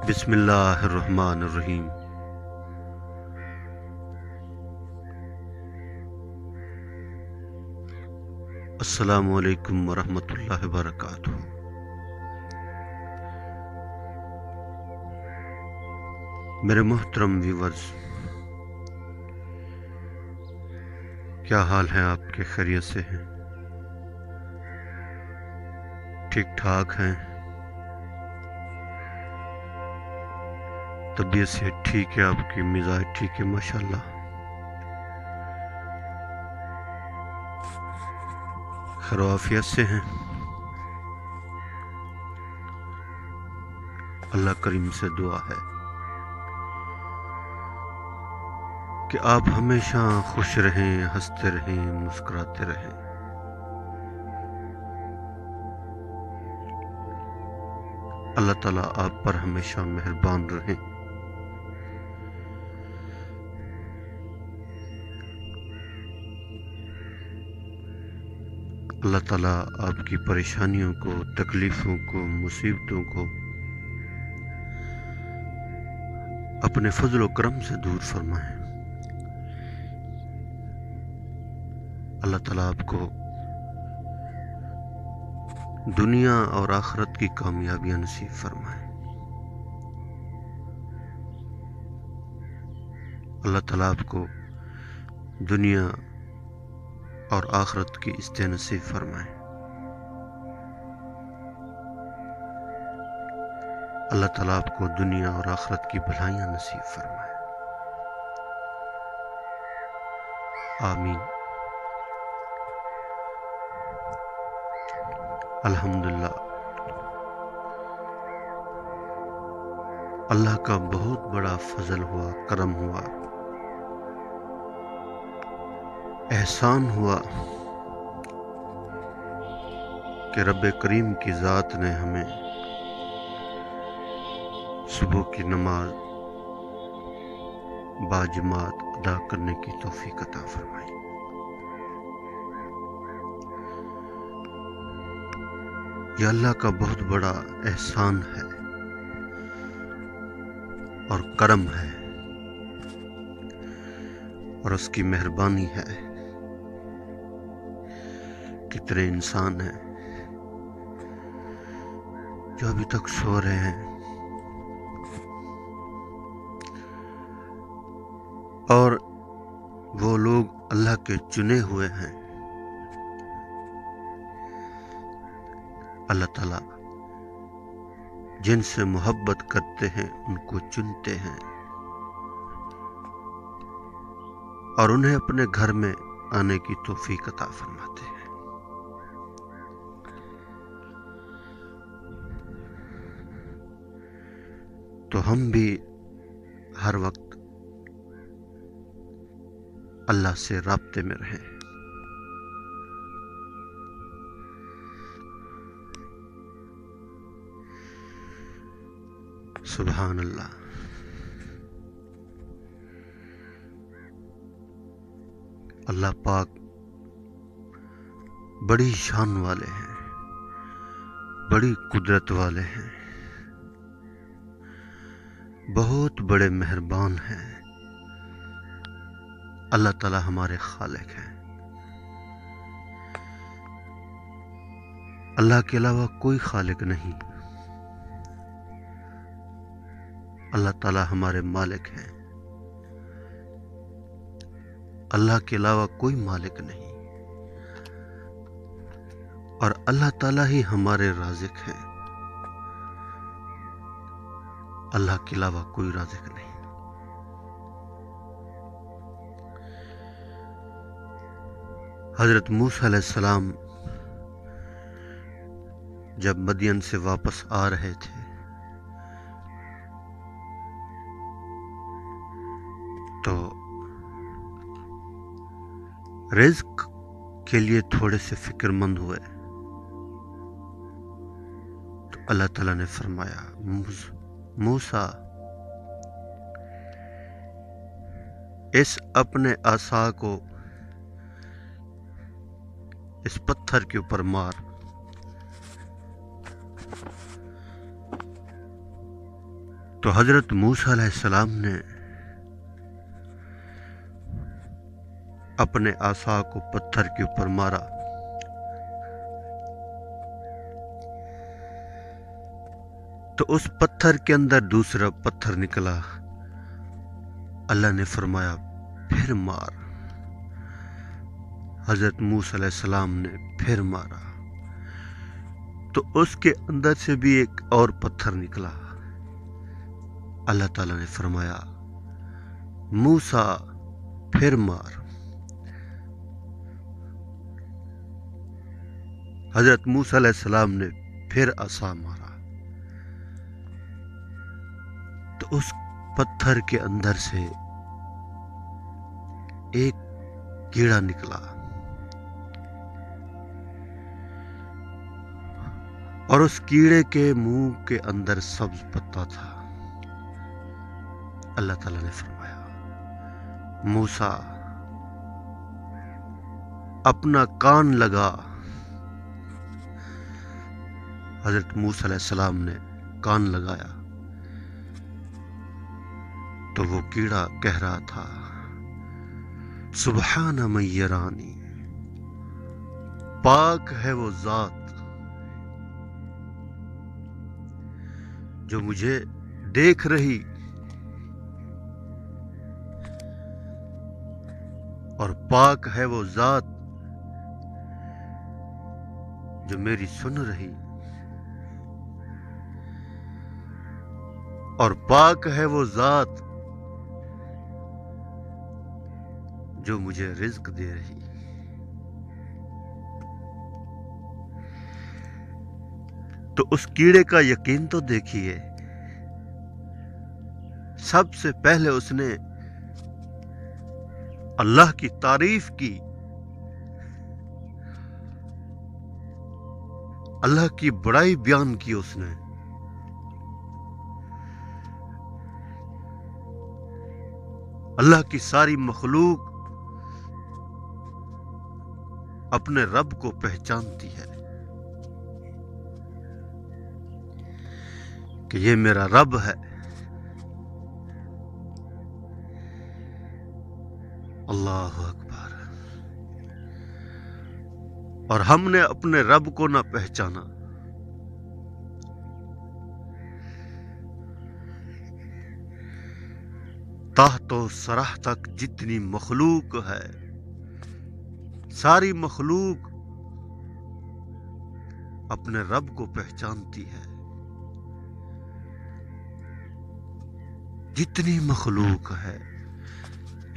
بسم اللہ الرحمن الرحیم۔ السلام علیکم ورحمۃ اللہ وبرکاتہ۔ میرے محترم ویورز، کیا حال ہیں آپ کے؟ خیریت سے ہیں؟ ٹھیک ٹھاک ہیں؟ طبیعت سے ٹھیک ہے؟ آپ کی مزاج ٹھیک ہے؟ ماشاءاللہ۔ خیر و عافیت سے ہیں؟ اللہ کریم سے دعا ہے کہ آپ ہمیشہ خوش رہیں، ہنستے رہیں، مسکراتے رہیں۔ اللہ تعالیٰ آپ پر ہمیشہ مہربان رہیں۔ اللہ تعالیٰ آپ کی پریشانیوں کو، تکلیفوں کو، مصیبتوں کو اپنے فضل و کرم سے دور فرمائیں۔ اللہ تعالیٰ آپ کو دنیا اور آخرت کی کامیابیاں نصیب فرمائیں۔ اللہ تعالیٰ آپ کو دنیا اور آخرت کی عزتیں نصیب فرمائیں۔ اللہ تعالیٰ آپ کو دنیا اور آخرت کی بھلائیاں نصیب فرمائیں۔ آمین۔ الحمدللہ، اللہ کا بہت بڑا فضل ہوا، کرم ہوا، احسان ہوا کہ رب کریم کی ذات نے ہمیں صبح کی نماز باجماعت ادا کرنے کی توفیق عطا فرمائی۔ یہ اللہ کا بہت بڑا احسان ہے اور کرم ہے اور اس کی مہربانی ہے۔ کتنے انسان ہیں جو ابھی تک سو رہے ہیں اور وہ لوگ اللہ کے چنے ہوئے ہیں۔ اللہ تعالیٰ جن سے محبت کرتے ہیں ان کو چنتے ہیں اور انہیں اپنے گھر میں آنے کی توفیق عطا فرماتے ہیں۔ تو ہم بھی ہر وقت اللہ سے رابطے میں رہیں۔ سبحان اللہ۔ اللہ پاک بڑی شان والے ہیں، بڑی قدرت والے ہیں، بہت بڑے مہربان ہیں۔ اللہ تعالیٰ ہمارے خالق ہیں۔ اللہ کے علاوہ کوئی خالق نہیں۔ اللہ تعالیٰ ہمارے مالک ہیں۔ اللہ کے علاوہ کوئی مالک نہیں، اور اللہ تعالیٰ ہی ہمارے رازق ہیں۔ اللہ کے علاوہ کوئی رازق نہیں۔ حضرت موسیٰ علیہ السلام جب مدین سے واپس آ رہے تھے تو رزق کے لیے تھوڑے سے فکر مند ہوئے تو اللہ تعالیٰ نے فرمایا، موسیٰ اس اپنے عصا کو اس پتھر کے اوپر مار۔ تو حضرت موسیٰ علیہ السلام نے اپنے عصا کو پتھر کے اوپر مارا، تو اس پتھر کے اندر دوسرا پتھر نکلا۔ اللہ نے فرمایا پھر مار۔ حضرت موسیٰ علیہ السلام نے پھر مارا، تو اس کے اندر سے بھی ایک اور پتھر نکلا۔ اللہ تعالیٰ نے فرمایا موسیٰ پھر مار۔ حضرت موسیٰ علیہ السلام نے پھر عصا مارا، تو اس پتھر کے اندر سے ایک کیڑا نکلا، اور اس کیڑے کے منہ کے اندر سبز پتا تھا۔ اللہ تعالیٰ نے فرمایا موسیٰ اپنا کان لگا۔ حضرت موسیٰ علیہ السلام نے کان لگایا تو وہ کیڑا کہہ رہا تھا سبحان من یرانی، پاک ہے وہ ذات جو مجھے دیکھ رہی اور پاک ہے وہ ذات جو میری سن رہی اور پاک ہے وہ ذات جو مجھے رزق دے رہی۔ تو اس کیڑے کا یقین تو دیکھیے، سب سے پہلے اس نے اللہ کی تعریف کی، اللہ کی بڑائی بیان کی اس نے۔ اللہ کی ساری مخلوق اپنے رب کو پہچانتی ہے کہ یہ میرا رب ہے۔ اللہ اکبر۔ اور ہم نے اپنے رب کو نہ پہچانا، تحت و سرح تک جتنی مخلوق ہے، ساری مخلوق اپنے رب کو پہچانتی ہے۔ جتنی مخلوق ہے،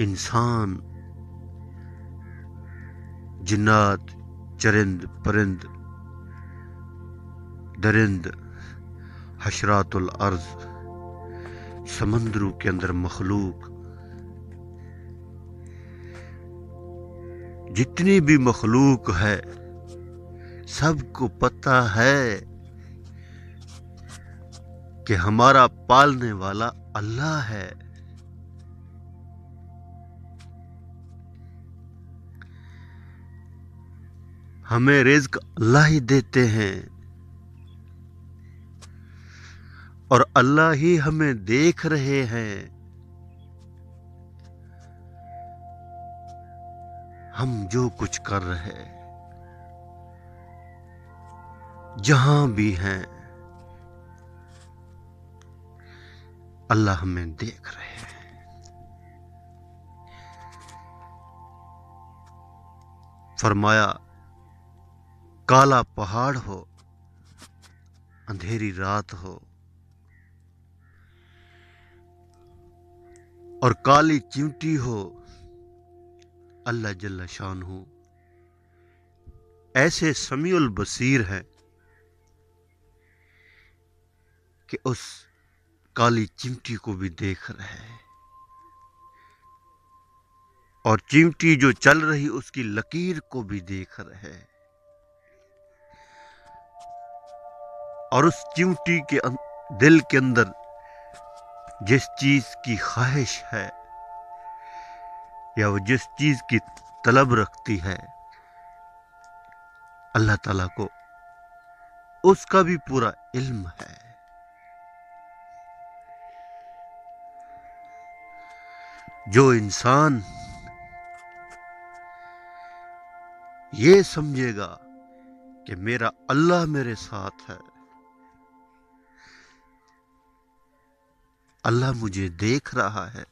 انسان، جنات، چرند پرند، درند، حشرات الارض، سمندروں کے اندر مخلوق، جتنی بھی مخلوق ہے، سب کو پتہ ہے کہ ہمارا پالنے والا اللہ ہے۔ ہمیں رزق اللہ ہی دیتے ہیں، اور اللہ ہی ہمیں دیکھ رہے ہیں۔ ہم جو کچھ کر رہے، جہاں بھی ہیں، اللہ ہمیں دیکھ رہے ہیں۔ فرمایا کالا پہاڑ ہو، اندھیری رات ہو، اور کالی چیونٹی ہو، اللہ جل شانہ ایسے سمیع البصیر ہے کہ اس کالی چیونٹی کو بھی دیکھ رہے ہیں، اور چیونٹی جو چل رہی اس کی لکیر کو بھی دیکھ رہے ہیں، اور اس چیونٹی کے دل کے اندر جس چیز کی خواہش ہے یا وہ جس چیز کی طلب رکھتی ہے، اللہ تعالیٰ کو اس کا بھی پورا علم ہے۔ جو انسان یہ سمجھے گا کہ میرا اللہ میرے ساتھ ہے، اللہ مجھے دیکھ رہا ہے،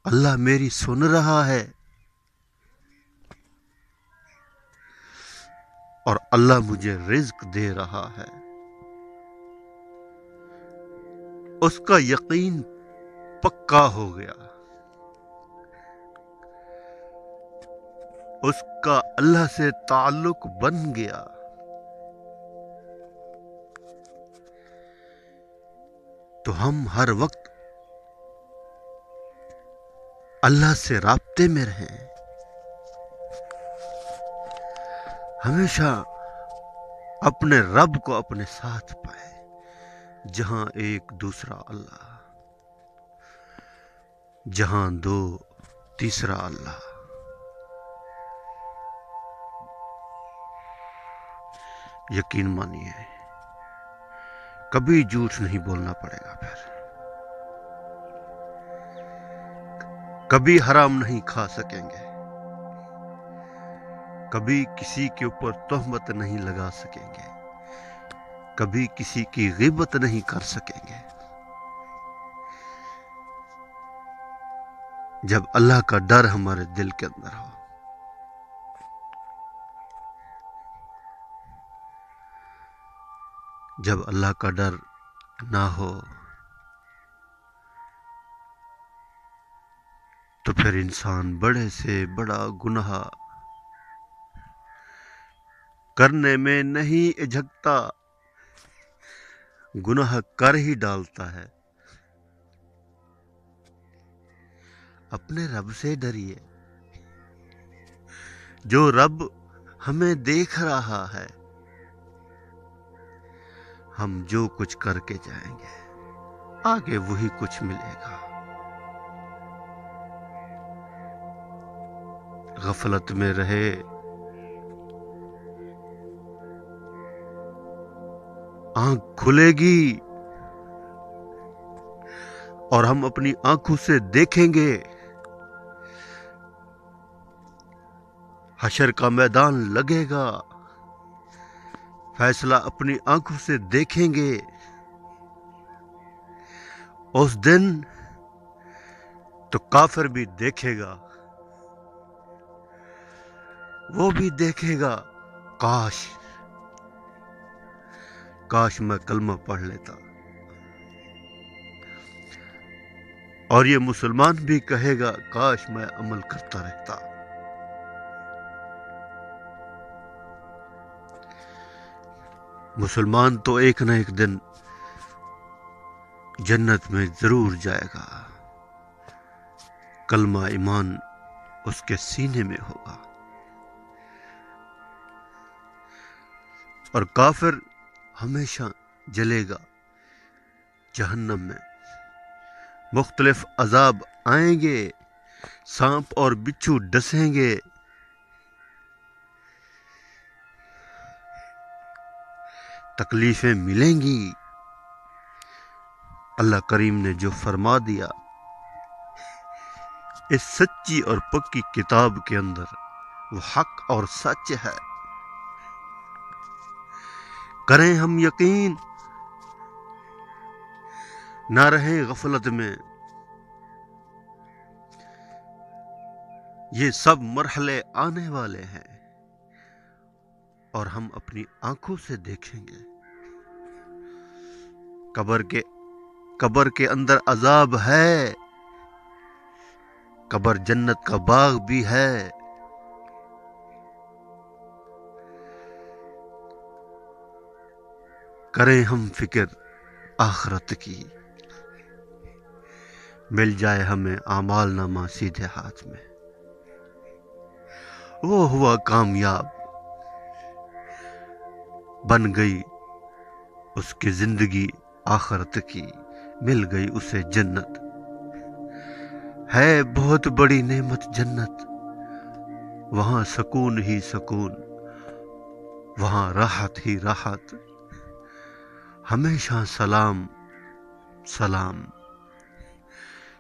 اللہ میری سن رہا ہے، اور اللہ مجھے رزق دے رہا ہے، اس کا یقین پکا ہو گیا، اس کا اللہ سے تعلق بن گیا، تو ہم ہر وقت اللہ سے رابطے میں رہیں، ہمیشہ اپنے رب کو اپنے ساتھ پائے، جہاں ایک دوسرا اللہ، جہاں دو تیسرا اللہ۔ یقین مانیے کبھی جھوٹ نہیں بولنا پڑے گا، پھر کبھی حرام نہیں کھا سکیں گے، کبھی کسی کے اوپر تہمت نہیں لگا سکیں گے، کبھی کسی کی غیبت نہیں کر سکیں گے، جب اللہ کا ڈر ہمارے دل کے اندر ہو۔ جب اللہ کا ڈر نہ ہو تو پھر انسان بڑے سے بڑا گناہ کرنے میں نہیں جھکتا، گناہ کر ہی ڈالتا ہے۔ اپنے رب سے ڈریے، جو رب ہمیں دیکھ رہا ہے، ہم جو کچھ کر کے جائیں گے آگے وہی کچھ ملے گا۔ غفلت میں رہے، آنکھ کھلے گی اور ہم اپنی آنکھوں سے دیکھیں گے، حشر کا میدان لگے گا، فیصلہ اپنی آنکھوں سے دیکھیں گے۔ اس دن تو کافر بھی دیکھے گا، وہ بھی دیکھے گا، کاش میں کلمہ پڑھ لیتا، اور یہ مسلمان بھی کہے گا کاش میں عمل کرتا رہتا۔ مسلمان تو ایک نہ ایک دن جنت میں ضرور جائے گا، کلمہ ایمان اس کے سینے میں ہوگا، اور کافر ہمیشہ جلے گا جہنم میں۔ مختلف عذاب آئیں گے، سانپ اور بچھو ڈسیں گے، تکلیفیں ملیں گی۔ اللہ کریم نے جو فرما دیا اس سچی اور پکی کتاب کے اندر، وہ حق اور سچ ہے۔ کریں ہم یقین، نہ رہیں غفلت میں۔ یہ سب مرحلے آنے والے ہیں اور ہم اپنی آنکھوں سے دیکھیں گے۔ قبر کے اندر عذاب ہے، قبر جنت کا باغ بھی ہے۔ کریں ہم فکر آخرت کی، مل جائے ہمیں اعمال نامہ سیدھے ہاتھ میں، وہ ہوا کامیاب، بن گئی اس کی زندگی آخرت کی، مل گئی اسے جنت۔ ہے بہت بڑی نعمت جنت، وہاں سکون ہی سکون، وہاں راحت ہی راحت، ہمیشہ سلام سلام۔